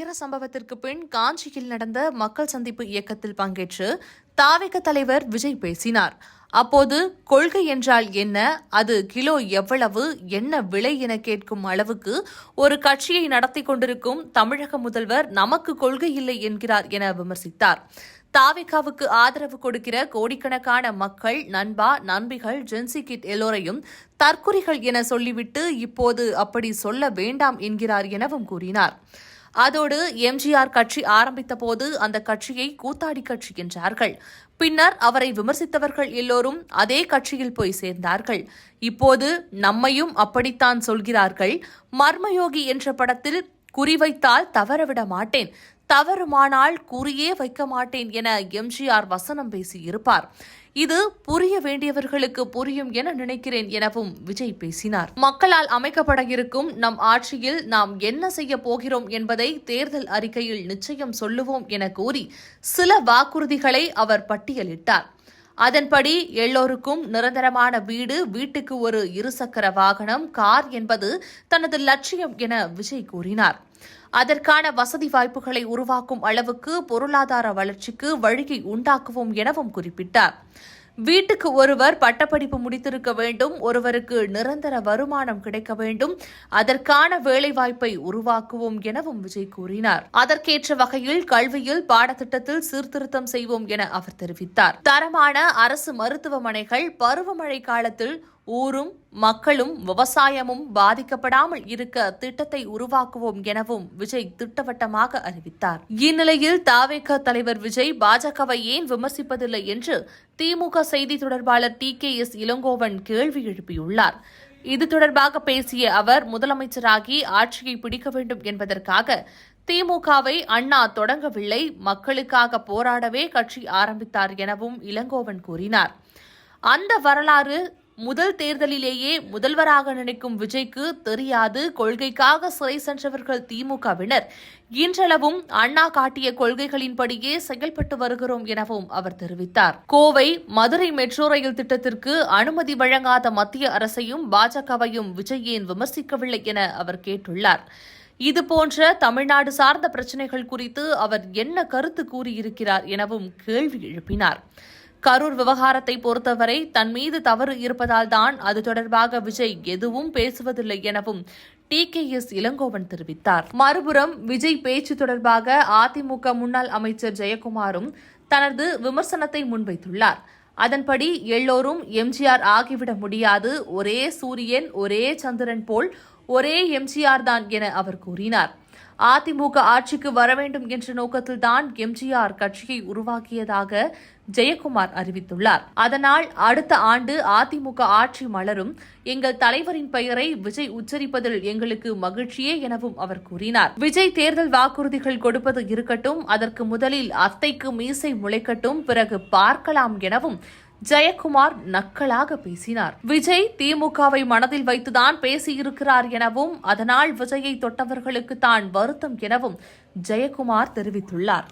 துயர சம்பவத்திற்கு பின் காஞ்சியில் நடந்த மக்கள் சந்திப்பு இயக்கத்தில் பங்கேற்று தாவேக தலைவர் விஜய் பேசினார். அப்போது கொள்கை என்றால் என்ன, அது கிலோ எவ்வளவு, என்ன விலை என கேட்கும் அளவுக்கு ஒரு கட்சியை நடத்தி கொண்டிருக்கும் தமிழக முதல்வர் நமக்கு கொள்கை இல்லை என்கிறார் என விமர்சித்தார். தாவேகாவுக்கு ஆதரவு கொடுக்கிற கோடிக்கணக்கான மக்கள், நண்பா, நண்பிகள், ஜென்சி கிட் எல்லோரையும் தற்குறிகள் என சொல்லிவிட்டு இப்போது அப்படி சொல்ல வேண்டாம் என்கிறார் எனவும் கூறினார். அதோடு எம்ஜிஆர் கட்சி ஆரம்பித்த போது அந்த கட்சியை கூத்தாடி கட்சி என்றார்கள். பின்னர் அவரை விமர்சித்தவர்கள் எல்லோரும் அதே கட்சியில் போய் சேர்ந்தார்கள். இப்போது நம்மையும் அப்படித்தான் சொல்கிறார்கள். மர்மயோகி என்ற படத்தில் குறிவைத்தால் தவறவிட மாட்டேன், தவறுமானால் குறியே வைக்க மாட்டேன் என எம்ஜிஆர் வசனம் பேசியிருப்பார். இது புரிய வேண்டியவர்களுக்கு புரியும் என நினைக்கிறேன் எனவும் விஜய் பேசினார். மக்களால் அமைக்கப்பட இருக்கும் நம் ஆட்சியில் நாம் என்ன செய்ய போகிறோம் என்பதை தேர்தல் அறிக்கையில் நிச்சயம் சொல்லுவோம் என கூறி சில வாக்குறுதிகளை அவர் பட்டியலிட்டார். அதன்படி எல்லோருக்கும் நிரந்தரமான வீடு, வீட்டுக்கு ஒரு இருசக்கர வாகனம், கார் என்பது தனது லட்சியம் என விஜய் கூறினார். அதற்கான வசதி வாய்ப்புகளை உருவாக்கும் அளவுக்கு பொருளாதார வளர்ச்சிக்கு வழியை உண்டாக்குவோம் எனவும் குறிப்பிட்டார். வீட்டுக்கு ஒருவர் பட்டப்படிப்பு முடித்திருக்க வேண்டும், ஒருவருக்கு நிரந்தர வருமானம் கிடைக்க வேண்டும், அதற்கான வேலைவாய்ப்பை உருவாக்குவோம் எனவும் விஜய் கூறினார். அதற்கேற்ற வகையில் கல்வியில் பாடத்திட்டத்தில் சீர்திருத்தம் செய்வோம் என அவர் தெரிவித்தார். தரமான அரசு மருத்துவமனைகள், பருவமழை காலத்தில் ஊரும் மக்களும் விவசாயமும் பாதிக்கப்படாமல் இருக்க திட்டத்தை உருவாக்குவோம் எனவும் விஜய் திட்டவட்டமாக அறிவித்தார். இந்நிலையில் தாவேக தலைவர் விஜய் பாஜகவை ஏன் விமர்சிப்பதில்லை என்று திமுக செய்தி தொடர்பாளர் TKS இளங்கோவன் கேள்வி எழுப்பியுள்ளார். இது தொடர்பாக பேசிய அவர், முதலமைச்சராகி ஆட்சியை பிடிக்க வேண்டும் என்பதற்காக திமுகவை அண்ணா தொடங்கவில்லை, மக்களுக்காக போராடவே கட்சி ஆரம்பித்தார் எனவும் இளங்கோவன் கூறினார். அந்த வரலாறு முதல் தேர்தலிலேயே முதல்வராக நினைக்கும் விஜய்க்கு தெரியாது. கொள்கைக்காக சிறை சென்றவர்கள் திமுகவினர். இன்றளவும் அண்ணா காட்டிய கொள்கைகளின்படியே செயல்பட்டு வருகிறோம் எனவும் அவர் தெரிவித்தார். கோவை மதுரை மெட்ரோ ரயில் திட்டத்திற்கு அனுமதி வழங்காத மத்திய அரசையும் பாஜகவையும் விஜய் ஏன் விமர்சிக்கவில்லை என அவர் கேட்டுள்ளார். இதுபோன்ற தமிழ்நாடு சார்ந்த பிரச்சினைகள் குறித்து அவர் என்ன கருத்து கூறியிருக்கிறார் எனவும் கேள்வி எழுப்பினார். கரூர் விவகாரத்தை பொறுத்தவரை தன் மீது தவறு இருப்பதால் தான் அது தொடர்பாக விஜய் எதுவும் பேசுவதில்லை எனவும் TKS இளங்கோவன் தெரிவித்தார். மறுபுறம் விஜய் பேச்சு தொடர்பாக அதிமுக முன்னாள் அமைச்சர் ஜெயக்குமாரும் தனது விமர்சனத்தை முன்வைத்துள்ளார். அதன்படி எல்லோரும் எம்ஜிஆர் ஆகிவிட முடியாது, ஒரே சூரியன் ஒரே சந்திரன் போல் ஒரே எம்ஜிஆர் தான் என அவர் கூறினார். அதிமுக ஆட்சிக்கு வர வேண்டும் என்ற நோக்கத்தில்தான் எம்ஜிஆர் கட்சியை உருவாக்கியதாக ஜெயக்குமார் அறிவித்துள்ளார். அதனால் அடுத்த ஆண்டு அதிமுக ஆட்சி மலரும். எங்கள் தலைவரின் பெயரை விஜய் உச்சரிப்பதில் எங்களுக்கு மகிழ்ச்சியே எனவும் அவர் கூறினார். விஜய் தேர்தல் வாக்குறுதிகள் கொடுப்பது இருக்கட்டும், அதற்கு முதலில் அத்தைக்கு மீசை முளைக்கட்டும், பிறகு பார்க்கலாம் எனவும் ஜெயக்குமார் நக்கலாக பேசினார். விஜய் திமுகவை மனதில் வைத்துதான் பேசியிருக்கிறார் எனவும், அதனால் விஜயை தொட்டவர்களுக்கு தான் வருத்தம் எனவும் ஜெயக்குமார் தெரிவித்துள்ளார்.